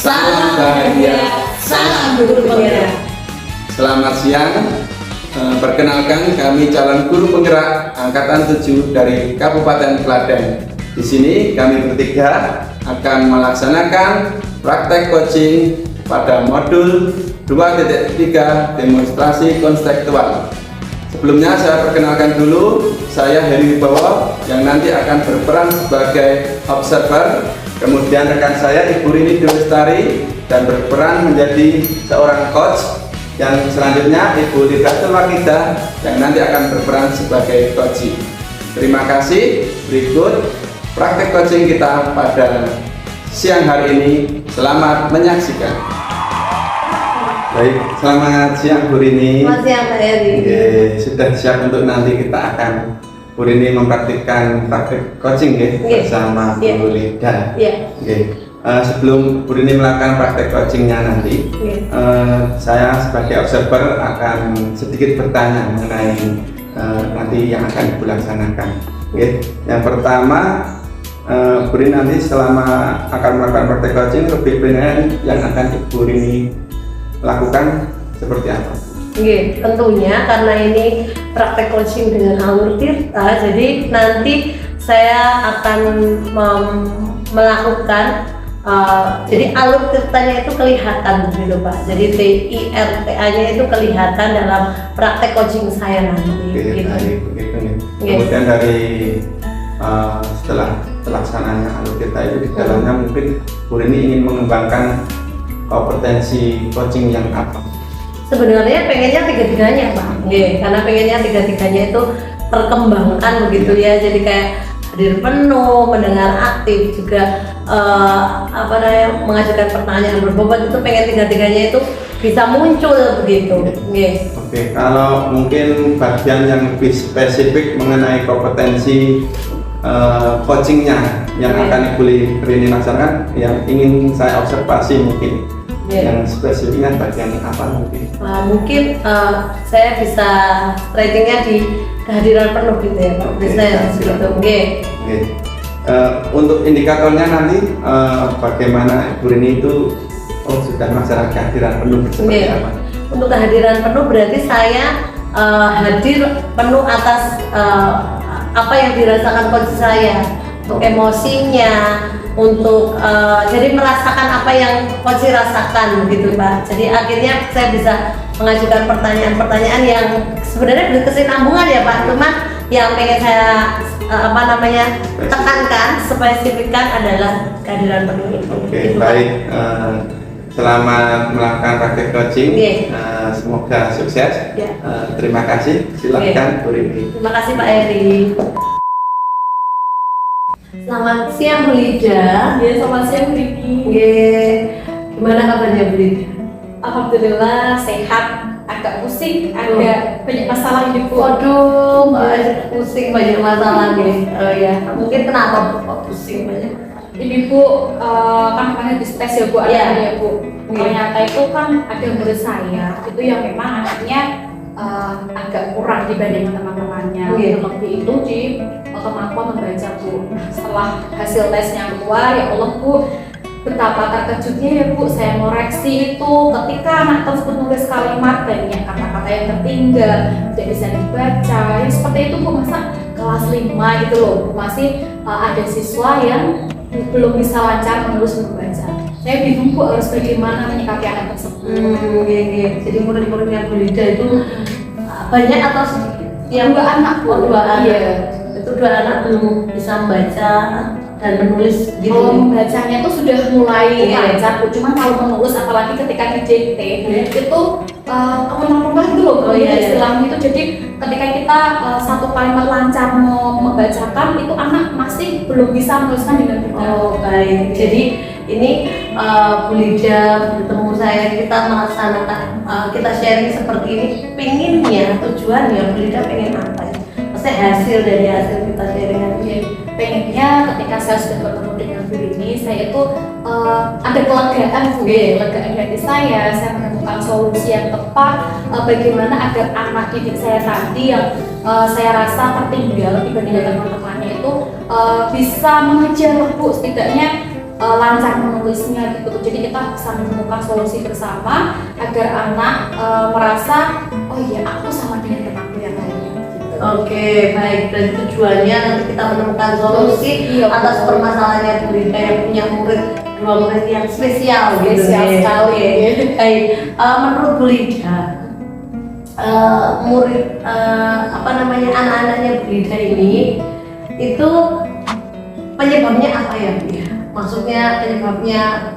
Salam bahagia, salam guru penggerak. Selamat siang. Perkenalkan, kami calon guru penggerak angkatan 7 dari Kabupaten Klaten. Di sini kami bertiga akan melaksanakan praktek coaching pada modul 2.3 demonstrasi konseptual. Sebelumnya saya perkenalkan dulu, saya Heri Wibowo yang nanti akan berperan sebagai observer. Kemudian rekan saya Ibu Rini Dulestari dan berperan menjadi seorang coach. Yang selanjutnya Ibu Lidatul Wakidah yang nanti akan berperan sebagai coach. Terima kasih. Berikut praktek coaching kita pada siang hari ini. Selamat menyaksikan. Baik, selamat siang Bu Rini. Selamat siang Pak Heri. Oke, sudah siap untuk nanti kita akan Bu Rini mempraktikkan praktek coaching ya, bersama Bu Lida. Oke. Sebelum Bu Rini melakukan praktek coachingnya nanti, saya sebagai observer akan sedikit bertanya mengenai nanti yang akan Ibu laksanakan. Oke. Yang pertama, Bu Rini nanti selama akan melakukan praktek coaching, lebih pengen yang akan Ibu Rini lakukan seperti apa? Oke, tentunya karena ini praktek coaching dengan alur tirta, jadi nanti saya akan melakukan jadi alur tirtanya itu kelihatan gitu Pak. Jadi TIRTA-nya itu kelihatan dalam praktek coaching saya nanti. Oke, gitu. Begitu nih. Kemudian dari setelah pelaksanaan alur tirta itu di dalamnya mungkin Bu Rini ingin mengembangkan kompetensi coaching yang apa? Sebenarnya pengennya tiga-tiganya Pak, karena pengennya tiga-tiganya itu terkembangkan begitu ya. Jadi kayak hadir penuh, mendengar aktif, juga mengajukan pertanyaan berbobot, itu pengen tiga-tiganya itu bisa muncul begitu. Oke, kalau mungkin bagian yang lebih spesifik mengenai kompetensi coachingnya yang akan Ibu Rini laksanakan, yang ingin saya observasi mungkin. Yang spesifiknya bagian apa mungkin? Mungkin saya bisa stretchingnya di kehadiran penuh gitu ya Pak. Bisa gitu. Untuk indikatornya nanti bagaimana Ibu Rini itu sudah melaksanakan kehadiran penuh seperti apa? Untuk kehadiran penuh berarti saya hadir penuh atas apa yang dirasakan coach saya, untuk emosinya, untuk jadi merasakan apa yang coach rasakan gitu Pak. Jadi akhirnya saya bisa mengajukan pertanyaan-pertanyaan yang sebenarnya berkesinambungan ya Pak. Cuman yang pengen saya tekankan, spesifikkan adalah kehadiran penuh itu. Oke, gitu, baik. Selamat melakukan praktek coaching. Semoga sukses. Terima kasih. Silakan Bu Rini. Terima kasih Pak Heri. Selamat siang Bu Lida. Selamat siang Bu Riki. Gimana kabarnya Bu Lida? Alhamdulillah sehat, agak pusing, agak banyak masalah hidup. Waduh, pusing banyak masalah nih. Mungkin kenapa Bu kok pusing banyak? Ini Bu, kan kemarin di tes ya Bu, ya Bu. Ternyata itu kan ada murid saya, itu yang memang anaknya agak kurang dibanding teman-temannya. Lebih itu di kemampuan membaca Bu. Setelah hasil tesnya keluar, ya Allah Bu, betapa terkejutnya ya Bu, saya ngoreksi itu ketika anak tersebut nulis kalimat banyak kata-kata yang tertinggal, tidak bisa dibaca, ya seperti itu Bu. Masa kelas 5 gitu loh Bu, masih ada siswa yang belum bisa lancar menulis membaca. Saya bingung Bu, harus bagaimana menyikapi anak tersebut. Jadi murid-muridnya Bu Lida itu banyak atau sedikit? Yang dua anak Bu. Dua anak. Itu dua anak belum bisa membaca dan menulis gitu. Kalau membacanya itu sudah mulai lancar Bu, cuman kalau menulis apalagi ketika didikte itu kemenang-menang gitu loh istilahnya itu. Jadi ketika kita satu kalimat lancar mau membacakan, itu anak masih belum bisa menuliskan dengan benar. Baik. Jadi ini Bu Lida bertemu saya, kita melaksanakan kita sharing seperti ini, pinginnya tujuannya Bu Lida pengen apa ya? Maksudnya hasil dari hasil kita sharing ini. Pengennya ketika saya sudah bertemu dengan Bu Rini, saya itu ada kelegaan Bu, kelegaan dari saya menemukan solusi yang tepat bagaimana agar anak didik saya tadi yang saya rasa tertinggal dibandingkan teman-temannya itu bisa mengejar Bu, setidaknya lancar menulisnya gitu. Jadi kita bisa menemukan solusi bersama agar anak merasa oh iya aku sama dengan temanku yang lainnya. Gitu. Oke, baik. Dan tujuannya nanti kita menemukan solusi Iya, atas betul. permasalahannya Bu Lida yang punya dua murid yang spesial gitu. Spesial ya. sekali. Oke. Baik. Menurut Bu Lida, murid anak-anaknya Bu Lida ini itu penyebabnya apa ya Bu? Maksudnya penyebabnya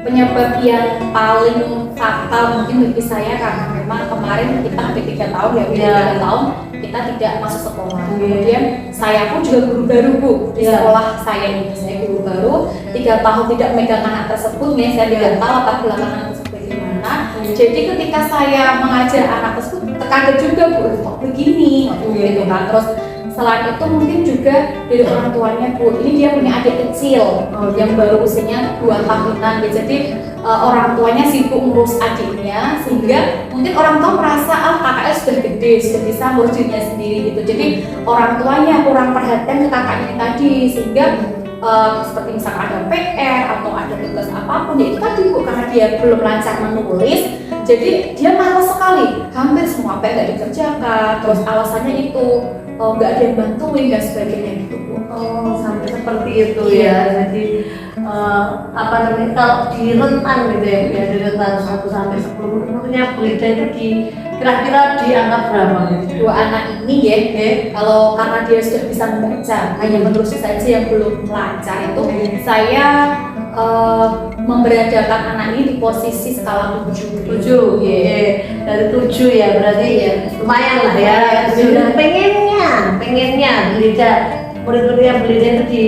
penyebab yang paling fatal mungkin bagi saya karena memang kemarin kita hampir 3 tahun ya, 3 tahun kita tidak masuk sekolah. Kemudian saya pun juga guru baru Bu di sekolah saya ini. Saya guru baru 3 tahun tidak megang anak tersebut nih, saya tidak tahu latar belakang anak tersebut gimana. Jadi ketika saya mengajar anak tersebut terkaget juga Bu, kok begini gitu kan. Terus selain itu mungkin juga dari orang tuanya Bu, ini dia punya adik kecil yang baru usianya 2 tahunan gitu. Jadi orang tuanya sibuk ngurus adiknya sehingga mungkin orang tua merasa kakaknya sudah gede, sudah bisa ngurus dirinya sendiri gitu. Jadi orang tuanya kurang perhatian ke kakaknya tadi sehingga seperti misalkan ada PR atau ada tugas apapun ya itu tadi Bu, karena dia belum lancar menulis jadi dia malas sekali, hampir semua PR nggak dikerjakan, terus alasannya itu nggak ada yang bantuin dan sebagainya gitu Bu. Oh, sampai seperti itu ya. Jadi kalau di rentan gitu ya, dari rentan 1 sampai 10 menurutnya Bu Lida itu kira-kira dianggap berapa gitu? 2 anak ini ya, kalau karena dia sudah bisa membaca, hanya menulis saja yang belum lancar itu saya memberadakan anak ini di posisi skala 7. Dari 7 ya, berarti lumayan lah ya. Sudah pengennya Bu Lida, murid-muridnya Bu Lida itu di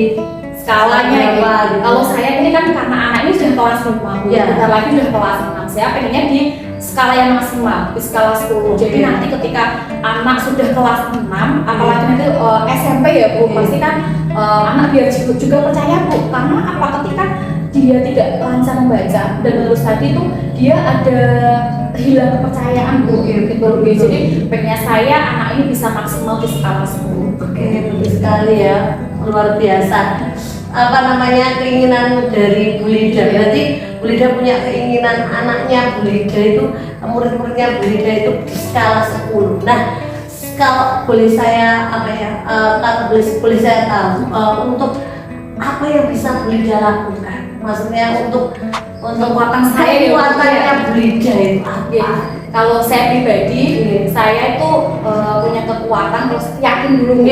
skalanya berapa, gitu. gitu. Kalau saya ini kan karena anak ini sudah kelas 5, bentar lagi sudah kelas 6. Saya pengennya di skala yang maksimal, di skala 10. Jadi nanti ketika anak sudah kelas 6, apalagi nanti SMP ya Bu, pasti kan anak biar juga percaya Bu. Karena apa, ketika dia tidak lancar membaca dan menulis tadi itu dia ada hilang kepercayaan Bu gitu. Jadi pengennya saya anak ini bisa maksimal di skala 10. Oke, betul sekali ya, luar biasa. Keinginan dari Bu Lida. Berarti Bu Lida punya keinginan anaknya Bu Lida itu, murid-muridnya Bu Lida itu di skala 10. Nah, kalau boleh saya boleh saya tahu untuk apa yang bisa Bu Lida lakukan? Maksudnya untuk kekuatan saya kekuatannya Bu Lida itu apa? Kalau saya pribadi, saya itu punya kekuatan, terus yakin dulu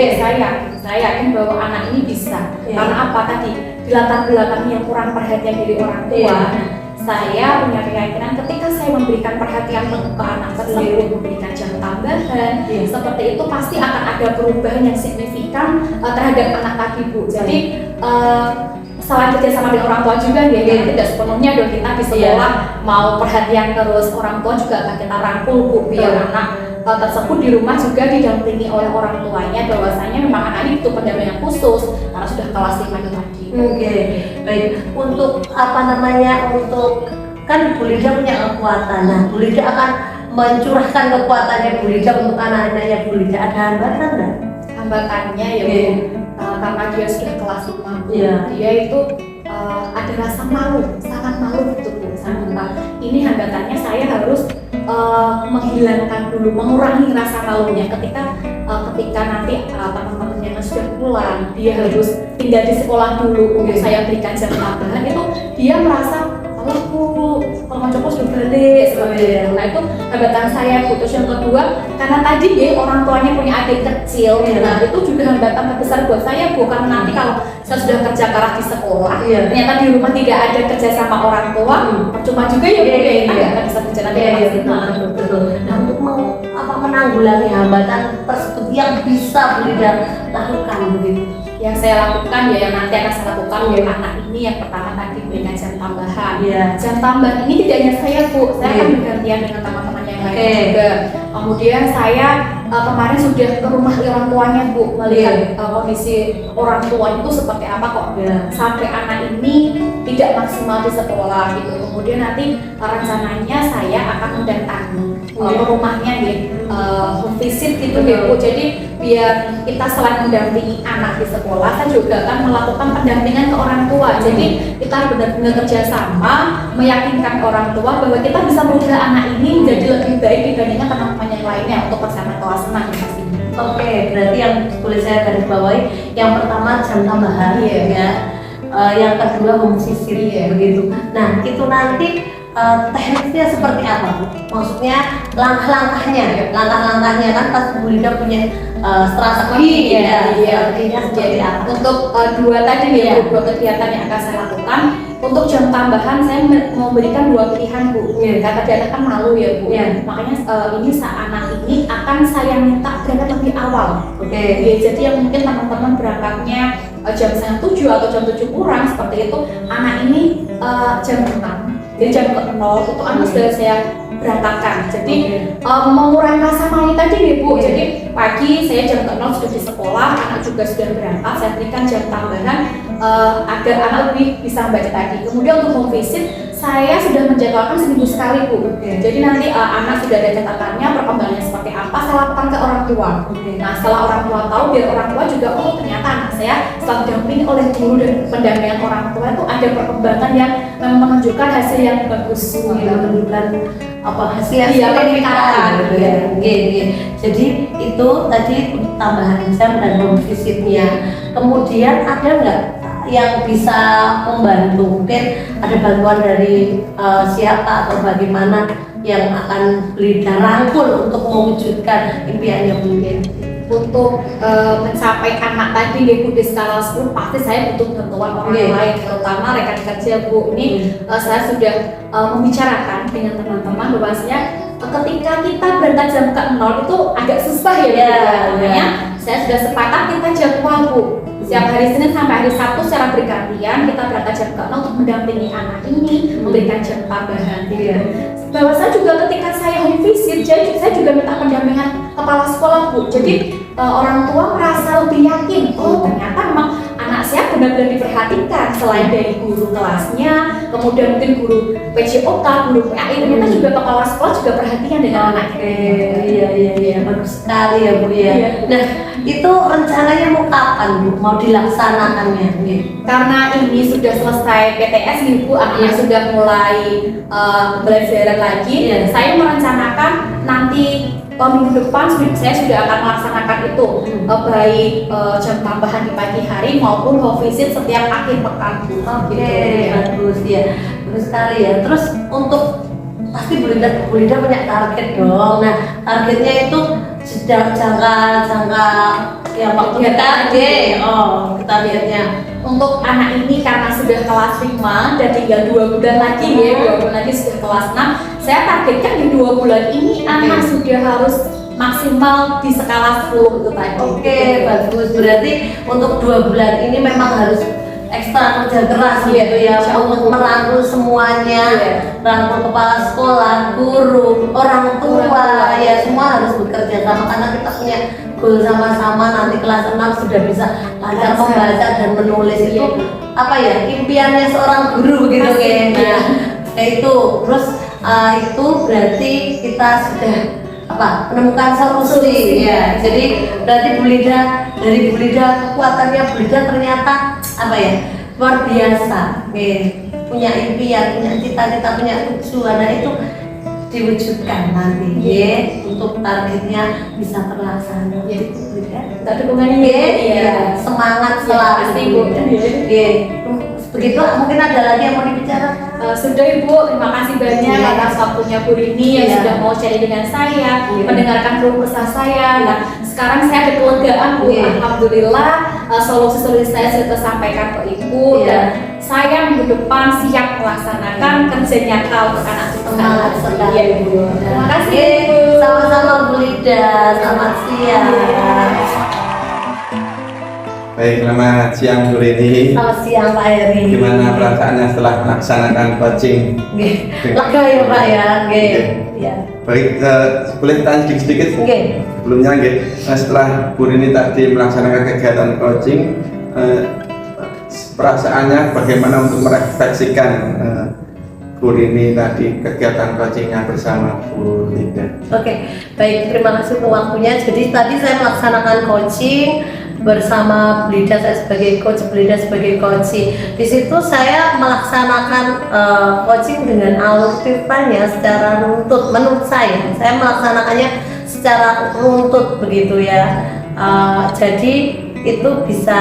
saya yakin bahwa anak ini bisa. Karena apa tadi? Di latar belakangnya yang kurang perhatian dari orang tua. Saya punya keyakinan ketika saya memberikan perhatian ke anak tersebut, memberikan jam tambahan, seperti itu pasti akan ada perubahan yang signifikan terhadap anak tadi Bu. Jadi selain kerja sama dengan orang tua juga karena tidak sepenuhnya dong kita di sekolah mau perhatian terus, orang tua juga akan kita rangkul Bu biar anak tersebut di rumah juga didampingi oleh orang tuanya bahwasanya memang anak ini butuh pendampingan khusus karena sudah kelas 5 itu tadi. Baik. Untuk untuk kan Bu Lida punya kekuatan. Nah, Bu Lida akan mencurahkan kekuatannya Bu Lida untuk anak-anaknya Bu Lida. Ada hambatan nggak? Hambatannya ya Bu, karena dia sudah kelas 5 dia itu ada rasa malu, sangat malu gitu Bu. Ini hambatannya saya harus menghilangkan dulu, mengurangi rasa malunya ketika nanti teman-temannya sudah pulang, dia harus tinggal di sekolah dulu untuk saya berikan jam tambahan, itu dia merasa kalau koncoku sudah balik seperti itu. Nah itu hambatan saya Bu. Terus yang kedua, karena tadi orang tuanya punya adik kecil, nah itu juga hambatan terbesar buat saya Bu, karena nanti kalau saya sudah kerja keras di sekolah, ternyata di rumah tidak ada kerja sama orang tua, percuma juga ya Bu, kita nggak akan bisa kerja nanti betul. Nah, untuk menanggulangi hambatan tersebut yang bisa Bu Lida lakukan begitu. Yang saya lakukan yang nanti akan saya lakukan anak ini yang pertama tadi berikan jam tambahan. Jam tambahan ini tidak hanya saya Bu, saya akan bergantian dengan teman-teman yang lain juga. Kemudian saya kemarin sudah ke rumah orang tuanya Bu, melihat kondisi orang tua itu seperti apa kok sampai anak ini tidak tidak maksimal di sekolah gitu. Kemudian nanti rencananya saya akan mendatangi ke rumahnya home visit gitu Bu. Jadi biar kita selain mendampingi anak di sekolah, saya juga akan melakukan pendampingan ke orang tua. Jadi kita benar-benar kerjasama meyakinkan orang tua bahwa kita bisa merubah anak ini menjadi lebih baik dibandingkan teman-teman yang lainnya untuk persamaan kelas 6 pastinya. Oke, berarti yang boleh saya garis bawahi, yang pertama jam tambahan ya, yang kedua home visit begitu. Nah itu nanti teknisnya seperti apa Bu? Maksudnya langkah-langkahnya kan pas Bu Linda punya strategi strateginya seperti apa? Untuk dua tadi dua kegiatan yang akan saya lakukan. Untuk jam tambahan saya memberikan dua pilihan Bu. Kata anak kan malu ya Bu. Makanya ini anak ini akan saya minta berangkat lebih awal. Jadi yang mungkin teman-teman berangkatnya jam 7 atau jam 7 kurang seperti itu, anak ini jam 6. Jadi jam ke-0 itu anak sudah saya berangkatkan. Jadi mengurangi rasa malu tadi Bu. Jadi pagi saya jam ke-0 sudah di sekolah, anak juga sudah berangkat, saya berikan jam tambahan agar anak lebih bisa membaca tadi. Kemudian untuk home visit saya sudah menjadwalkan seminggu sekali Bu. Jadi nanti anak sudah ada catatannya, perkembangannya seperti apa, saya lakukan ke orang tua. Nah setelah orang tua tahu, biar orang tua juga ternyata anak saya setelah didampingi oleh guru dan pendampingan orang tua itu ada perkembangan yang menunjukkan hasil yang bagus, menunjukkan hasil yang peningkatan gitu ya. Jadi itu tadi tambahan jam dan home visitnya. Kemudian ada nggak yang bisa membantu, mungkin ada bantuan dari siapa atau bagaimana yang akan Linda rangkul untuk mewujudkan impiannya mungkin? Untuk mencapai anak tadi Bu di skala 10 pasti saya butuh bantuan orang lain, terutama rekan kerja Bu. Ini saya sudah membicarakan dengan teman-teman bahwasanya ketika kita berangkat jam ke-0 itu agak susah makanya saya sudah sepakat kita jadwal Bu. Setiap hari Senin sampai hari Sabtu secara bergantian kita berangkat jam ke-0 untuk mendampingi anak ini, memberikan jam tambahan. Bahwa saya juga ketika saya home visit, saya juga minta pendampingan kepala sekolah Bu. Jadi orang tua merasa lebih yakin, ternyata memang anak saya benar-benar diperhatikan selain dari guru kelasnya, kemudian mungkin guru PJOK, guru PAI, ternyata juga kepala sekolah juga perhatian dengan anak. Iya, bagus sekali ya Bu ya. Nah itu rencananya mau kapan Bu? Mau dilaksanakannya? Karena ini sudah selesai PTS nih Bu, anaknya sudah mulai belajar lagi. Saya merencanakan nanti minggu depan saya sudah akan melaksanakan itu baik jam tambahan di pagi hari maupun home visit setiap akhir pekan Bu. Bagus ya, bagus sekali ya. Terus untuk pasti Bu Linda punya target dong. Nah targetnya itu jangka ya waktu kita lihatnya. Untuk anak ini karena sudah kelas 5 dan tinggal 2 bulan lagi 2 bulan lagi sudah kelas 6, saya targetkan di 2 bulan ini anak sudah harus maksimal di skala 10 itu tadi. Bagus. Berarti untuk 2 bulan ini memang harus ekstra kerja keras gitu ya untuk merangkul semuanya, rangkul kepala sekolah, guru, orang tua ya semua harus bekerja sama karena kita punya goal sama-sama nanti kelas 6 sudah bisa lancar membaca dan menulis itu impiannya seorang guru gitu kayak itu. Terus itu berarti kita sudah menemukan solusi ya. Jadi berarti dari Bu Linda kekuatannya Bu Linda ternyata luar biasa. Punya impian, punya cita-cita, punya tujuan, nah itu diwujudkan nanti untuk targetnya bisa terlaksana. Kita dukungannya semangat selalu. Begitu, mungkin ada lagi yang mau dibicarakan? Sudah Ibu, terima kasih banyak atas waktunya Bu Rini yang sudah mau sharing dengan saya, mendengarkan keluh kesah saya. Nah, sekarang saya ada kelegaan Bu, alhamdulillah solusi-solusi saya sudah tersampaikan ke Ibu dan saya minggu depan siap melaksanakan kerja nyata untuk anak semangat sekali Bu. Terima kasih Bu. Sama-sama Bu Linda, selamat siang. Baik, selamat siang Bu Rini. Selamat siang Pak Heri. Gimana perasaannya setelah melaksanakan coaching? Lega ya Pak ya. Baik, boleh tanya sedikit? Sebelumnya setelah Bu Rini tadi melaksanakan kegiatan coaching, perasaannya bagaimana untuk merefleksikan Bu Rini tadi kegiatan coachingnya bersama Bu Linda. Oke, baik, terima kasih untuk waktunya. Jadi tadi saya melaksanakan coaching bersama Bu Lida, saya sebagai coach, Bu Lida sebagai coach. Di situ saya melaksanakan coaching dengan alur ceritanya secara runtut. Menurut saya melaksanakannya secara runtut begitu ya. Jadi itu bisa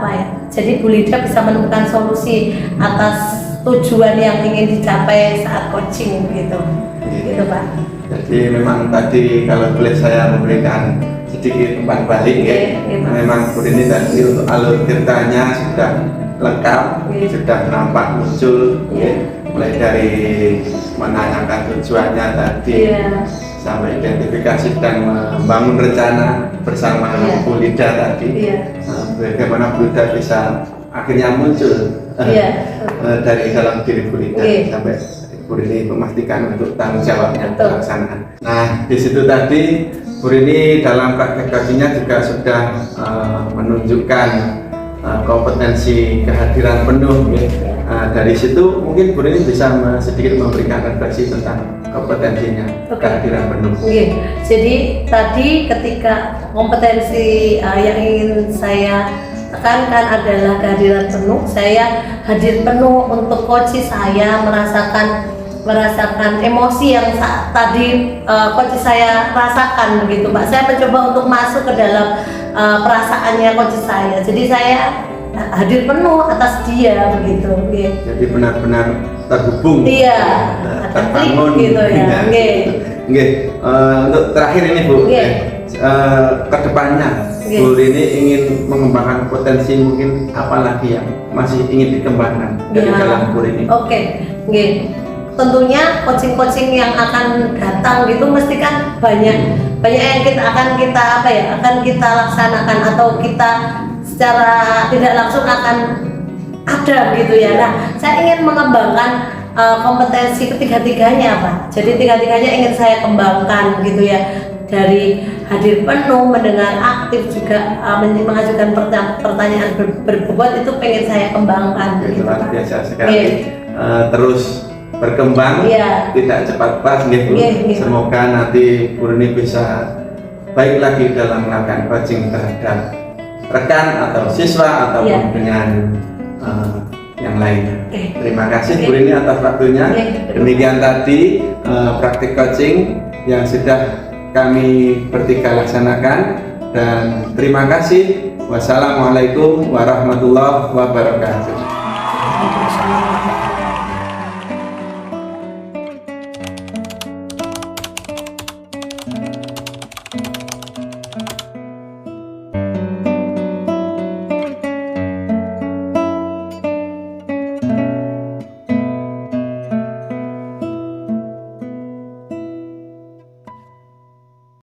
apa ya? Jadi Bu Lida bisa menemukan solusi atas tujuan yang ingin dicapai saat coaching gitu. Gitu Pak. Jadi memang tadi kalau boleh saya memberikan sedikit umpan balik ya. Memang Bu Rini tadi untuk alur ceritanya sudah lengkap, sudah nampak muncul mulai dari menanyakan tujuannya tadi sampai identifikasi dan membangun rencana bersama Bu Lida tadi. Bagaimana Bu Lida bisa akhirnya muncul dari dalam diri Bu Lida sampai Bu Rini memastikan untuk tanggung jawab pelaksanaan. Nah, di situ tadi Bu Rini dalam praktek coachingnya juga sudah menunjukkan kompetensi kehadiran penuh. Dari situ mungkin Bu Rini bisa sedikit memberikan refleksi tentang kompetensinya kehadiran penuh. Jadi tadi ketika kompetensi yang ingin saya tekankan adalah kehadiran penuh. Saya hadir penuh untuk coach saya merasakan emosi yang tadi coach saya rasakan begitu Pak. Saya mencoba untuk masuk ke dalam perasaannya coach saya. Jadi saya hadir penuh atas dia begitu. Jadi benar-benar terhubung. Terbangun gitu ya. Untuk terakhir ini Bu, kedepannya Bu Rini ingin mengembangkan potensi mungkin apa lagi yang masih ingin dikembangkan dari dalam Bu Rini? Tentunya coaching-coaching yang akan datang gitu mesti kan banyak yang akan kita laksanakan atau kita secara tidak langsung akan ada gitu ya. Nah, saya ingin mengembangkan kompetensi ketiga-tiganya Pak. Jadi tiga-tiganya ingin saya kembangkan gitu ya. Dari hadir penuh, mendengar aktif, juga mengajukan pertanyaan berbobot itu pengen saya kembangkan. Luar biasa sekali. Terus berkembang, tidak cepat pas gitu. Semoga nanti Bu Rini bisa baik lagi dalam melakukan coaching terhadap rekan atau siswa ataupun dengan yang lainnya. Terima kasih Bu Rini atas waktunya. Demikian tadi praktik coaching yang sudah kami bertiga laksanakan, dan terima kasih. Wassalamualaikum warahmatullahi wabarakatuh.